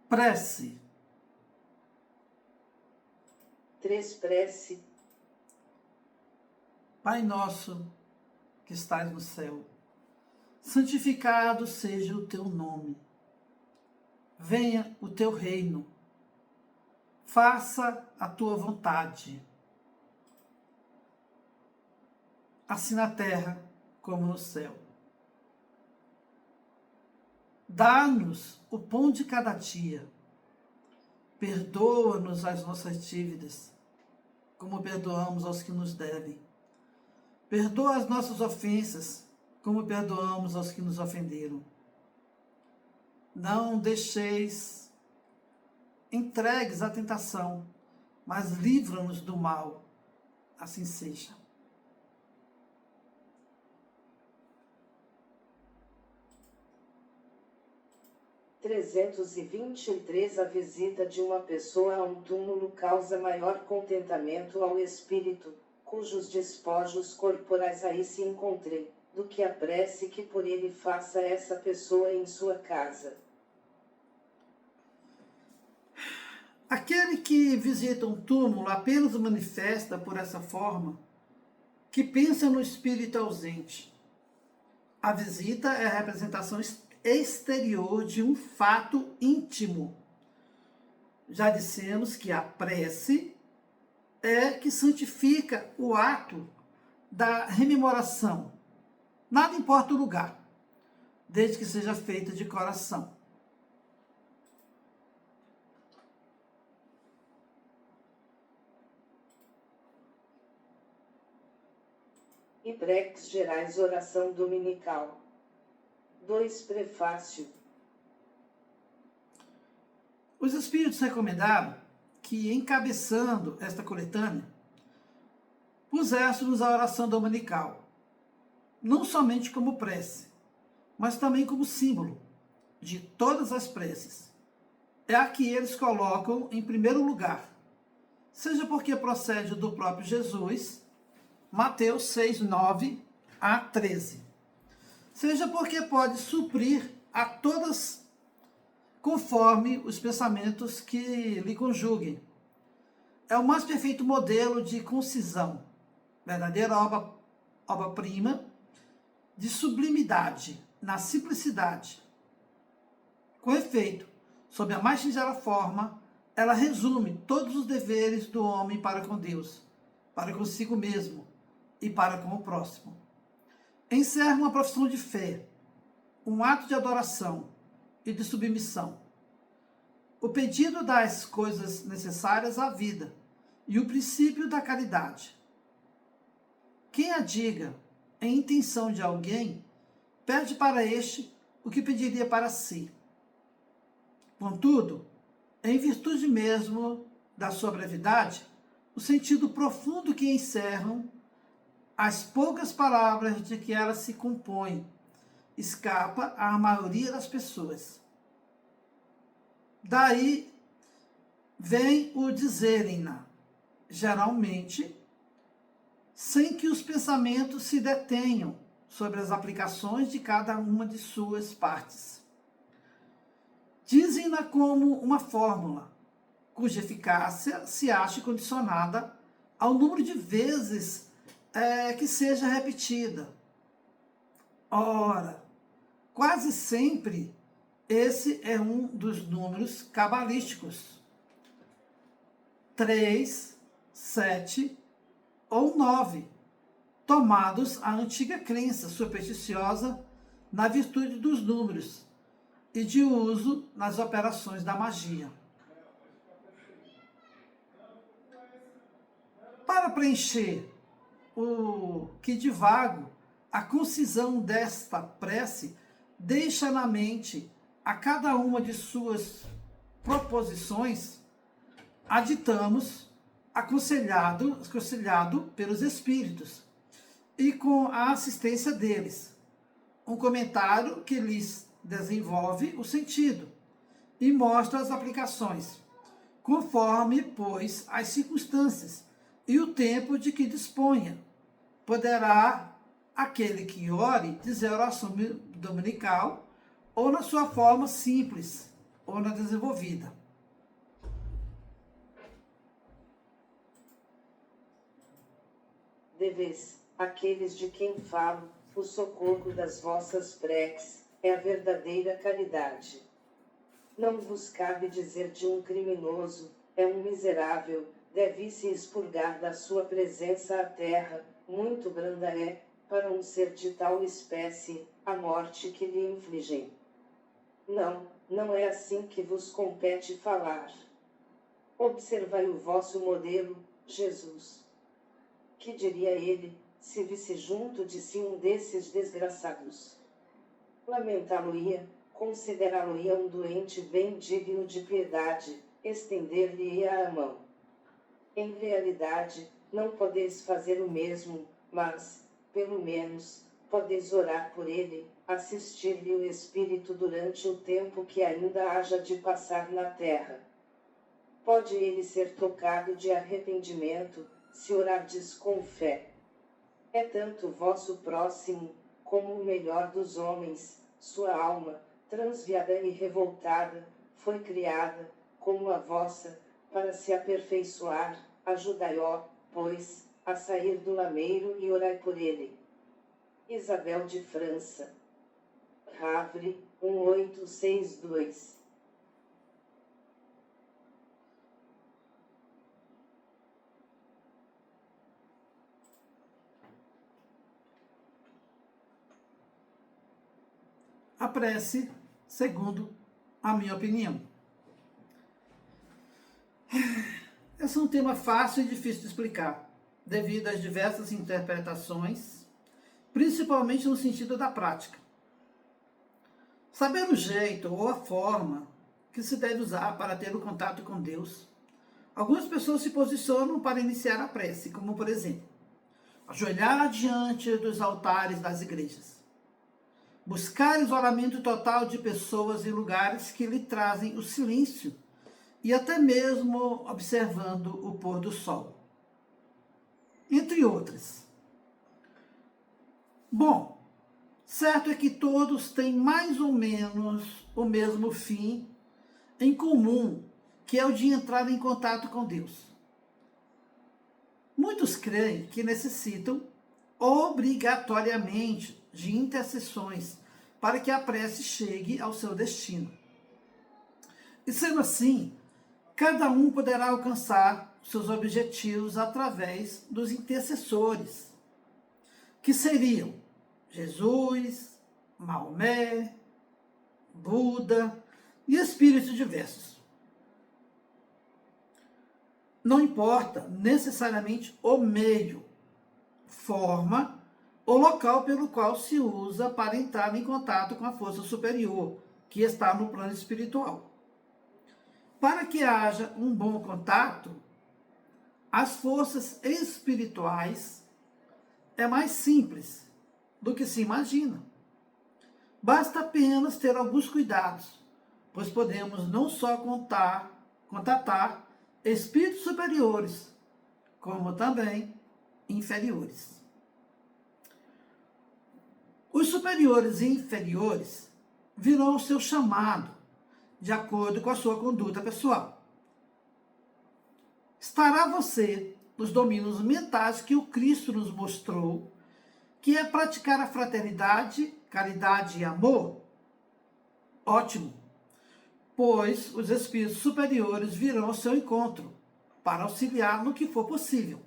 Prece. 3. Prece. Pai nosso, que estais no céu, santificado seja o teu nome. Venha o teu reino. Faça a tua vontade, assim na terra como no céu. Dá-nos o pão de cada dia. Perdoa-nos as nossas dívidas, como perdoamos aos que nos devem. Perdoa as nossas ofensas, como perdoamos aos que nos ofenderam. Não deixeis entregues à tentação, mas livra-nos do mal. Assim seja. A visita de uma pessoa a um túmulo causa maior contentamento ao espírito, cujos despojos corporais aí se encontrem, do que a prece que por ele faça essa pessoa em sua casa. Aquele que visita um túmulo apenas manifesta por essa forma que pensa no espírito ausente. A visita é a representação exterior de um fato íntimo. Já dissemos que a prece é que santifica o ato da rememoração. Nada importa o lugar, desde que seja feita de coração. E preces gerais, oração dominical. 2. Prefácio. Os espíritos recomendaram que, encabeçando esta coletânea, puséssemos a oração dominical, não somente como prece, mas também como símbolo de todas as preces. É a que eles colocam em primeiro lugar, seja porque procede do próprio Jesus, Mateus 6, 9 a 13, seja porque pode suprir a todas conforme os pensamentos que lhe conjuguem. É o mais perfeito modelo de concisão, verdadeira obra-prima de sublimidade na simplicidade. Com efeito, sob a mais singela forma, ela resume todos os deveres do homem para com Deus, para consigo mesmo e para com o próximo. Encerra uma profissão de fé, um ato de adoração e de submissão, o pedido das coisas necessárias à vida e o princípio da caridade. Quem a diga em intenção de alguém, pede para este o que pediria para si. Contudo, em virtude mesmo da sua brevidade, o sentido profundo que encerram as poucas palavras de que ela se compõe escapa à maioria das pessoas. Daí vem o dizerem-na, geralmente, sem que os pensamentos se detenham sobre as aplicações de cada uma de suas partes. Dizem-na como uma fórmula, cuja eficácia se acha condicionada ao número de vezes que seja repetida. Ora, quase sempre esse é um dos números cabalísticos. 3, 7 ou 9, tomados à antiga crença supersticiosa na virtude dos números e de uso nas operações da magia. Para preencher o que divago, a concisão desta prece deixa na mente a cada uma de suas proposições, aditamos, aconselhado pelos espíritos e com a assistência deles, um comentário que lhes desenvolve o sentido e mostra as aplicações, conforme, pois, as circunstâncias e o tempo de que disponha. Poderá aquele que ore dizer a oração dominical ou na sua forma simples, ou na desenvolvida. Deveis, aqueles de quem falo, o socorro das vossas preces, é a verdadeira caridade. Não vos cabe dizer de um criminoso, é um miserável, deve-se expurgar da sua presença a terra, muito branda é, para um ser de tal espécie, a morte que lhe infligem. Não, não é assim que vos compete falar. Observai o vosso modelo, Jesus. Que diria ele, se visse junto de si um desses desgraçados? Lamentá-lo-ia, considerá-lo-ia um doente bem digno de piedade, estender-lhe-ia a mão. Em realidade, não podeis fazer o mesmo, mas, pelo menos, podeis orar por ele, assistir-lhe o Espírito durante o tempo que ainda haja de passar na terra. Pode ele ser tocado de arrependimento, se orardes com fé. É tanto o vosso próximo, como o melhor dos homens, sua alma, transviada e revoltada, foi criada, como a vossa, para se aperfeiçoar, ajudai-o, pois, a sair do lameiro e orai por ele. Isabel de França. Havre, 1862. A prece, segundo a minha opinião. Esse é um tema fácil e difícil de explicar, devido às diversas interpretações, principalmente no sentido da prática. Saber o jeito ou a forma que se deve usar para ter o contato com Deus, algumas pessoas se posicionam para iniciar a prece, como por exemplo, ajoelhar diante dos altares das igrejas, buscar isolamento total de pessoas e lugares que lhe trazem o silêncio e até mesmo observando o pôr do sol, entre outras. Bom, certo é que todos têm mais ou menos o mesmo fim em comum, que é o de entrar em contato com Deus. Muitos creem que necessitam obrigatoriamente de intercessões para que a prece chegue ao seu destino. E sendo assim, cada um poderá alcançar seus objetivos através dos intercessores, que seriam Jesus, Maomé, Buda e espíritos diversos. Não importa necessariamente o meio, forma ou local pelo qual se usa para entrar em contato com a força superior, que está no plano espiritual. Para que haja um bom contato, as forças espirituais é mais simples do que se imagina. Basta apenas ter alguns cuidados, pois podemos não só contatar espíritos superiores, como também inferiores. Os superiores e inferiores virão o seu chamado, de acordo com a sua conduta pessoal. Estará você nos domínios mentais que o Cristo nos mostrou, que é praticar a fraternidade, caridade e amor? Ótimo, pois os espíritos superiores virão ao seu encontro para auxiliar no que for possível.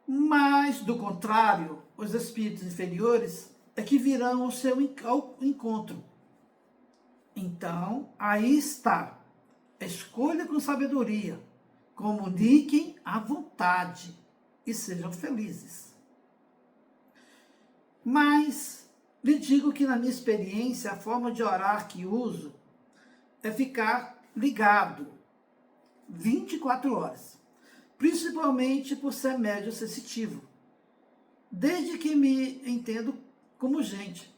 Mas, do contrário, os espíritos inferiores é que virão ao seu encontro. Então, aí está. Escolha com sabedoria, comuniquem à vontade e sejam felizes. Mas, lhe digo que na minha experiência, a forma de orar que uso é ficar ligado 24 horas, principalmente por ser médio sensitivo, desde que me entendo como gente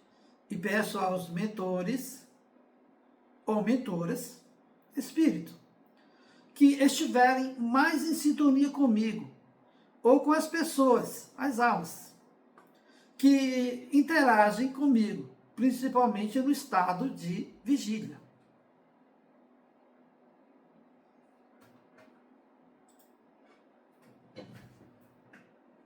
e peço aos mentores ou mentoras, espírito, que estiverem mais em sintonia comigo ou com as pessoas, as almas, que interagem comigo, principalmente no estado de vigília.